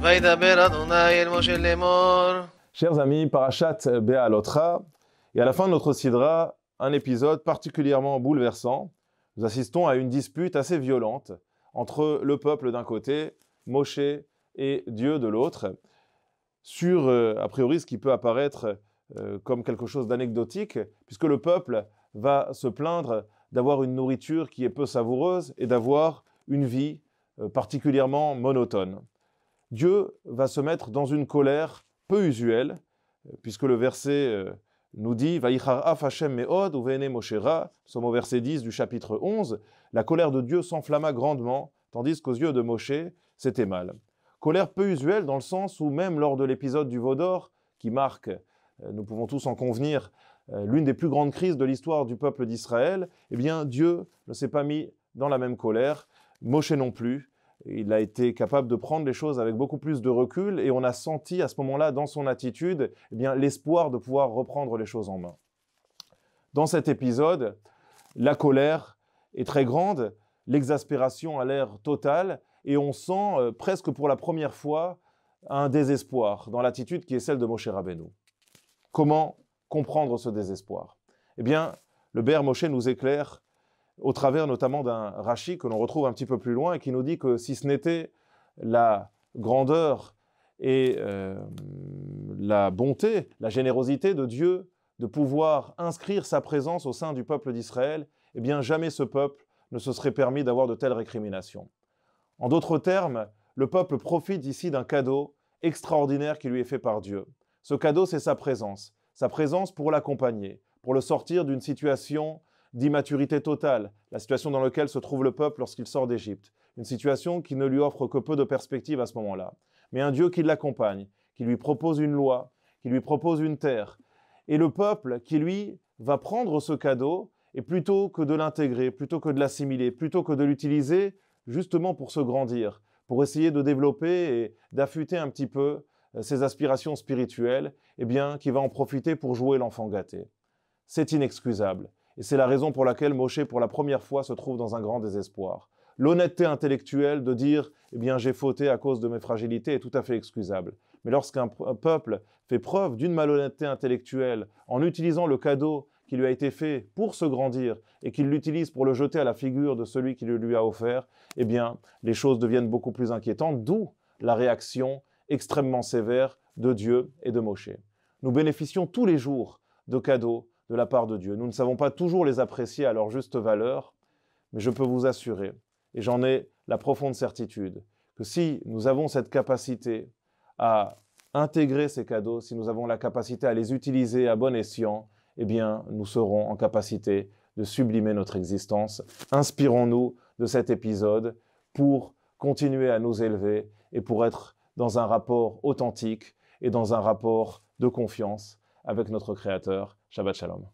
וידבר אדוני אל משה לאמור. Chers amis, Parashat Be'alotra, et à la fin de notre sidra, un épisode particulièrement bouleversant. Nous assistons à une dispute assez violente entre le peuple d'un côté, Moshe et Dieu de l'autre, sur, a priori, ce qui peut apparaître comme quelque chose d'anecdotique, puisque le peuple va se plaindre d'avoir une nourriture qui est peu savoureuse et d'avoir une vie particulièrement monotone. Dieu va se mettre dans une colère peu usuelle, puisque le verset nous dit « Vaïcharaf Hashem me'od uve'ene Moshera » nous sommes au verset 10 du chapitre 11, la colère de Dieu s'enflamma grandement, tandis qu'aux yeux de Moshe, c'était mal. Colère peu usuelle dans le sens où même lors de l'épisode du veau d'or, qui marque, nous pouvons tous en convenir, l'une des plus grandes crises de l'histoire du peuple d'Israël, eh bien Dieu ne s'est pas mis dans la même colère, Moshe non plus. Il a été capable de prendre les choses avec beaucoup plus de recul et on a senti à ce moment-là dans son attitude eh bien, l'espoir de pouvoir reprendre les choses en main. Dans cet épisode, la colère est très grande, l'exaspération a l'air totale et on sent presque pour la première fois un désespoir dans l'attitude qui est celle de Moshe Rabbeinu. Comment comprendre ce désespoir? Eh bien, le Ber Moshe nous éclaire au travers notamment d'un Rashi que l'on retrouve un petit peu plus loin et qui nous dit que si ce n'était la grandeur et la bonté, la générosité de Dieu de pouvoir inscrire sa présence au sein du peuple d'Israël, eh bien jamais ce peuple ne se serait permis d'avoir de telles récriminations. En d'autres termes, le peuple profite ici d'un cadeau extraordinaire qui lui est fait par Dieu. Ce cadeau, c'est sa présence pour l'accompagner, pour le sortir d'une situation d'immaturité totale, la situation dans laquelle se trouve le peuple lorsqu'il sort d'Égypte, une situation qui ne lui offre que peu de perspectives à ce moment-là, mais un Dieu qui l'accompagne, qui lui propose une loi, qui lui propose une terre, et le peuple qui, lui, va prendre ce cadeau, et plutôt que de l'intégrer, plutôt que de l'assimiler, plutôt que de l'utiliser justement pour se grandir, pour essayer de développer et d'affûter un petit peu ses aspirations spirituelles, eh bien, qui va en profiter pour jouer l'enfant gâté. C'est inexcusable. Et c'est la raison pour laquelle Moshe, pour la première fois, se trouve dans un grand désespoir. L'honnêteté intellectuelle de dire « eh bien, j'ai fauté à cause de mes fragilités » est tout à fait excusable. Mais lorsqu'un peuple fait preuve d'une malhonnêteté intellectuelle en utilisant le cadeau qui lui a été fait pour se grandir et qu'il l'utilise pour le jeter à la figure de celui qui le lui a offert, eh bien, les choses deviennent beaucoup plus inquiétantes, d'où la réaction extrêmement sévère de Dieu et de Moshe. Nous bénéficions tous les jours de cadeaux de la part de Dieu. Nous ne savons pas toujours les apprécier à leur juste valeur, mais je peux vous assurer, et j'en ai la profonde certitude, que si nous avons cette capacité à intégrer ces cadeaux, si nous avons la capacité à les utiliser à bon escient, eh bien, nous serons en capacité de sublimer notre existence. Inspirons-nous de cet épisode pour continuer à nous élever et pour être dans un rapport authentique et dans un rapport de confiance avec notre Créateur. Shabbat Shalom.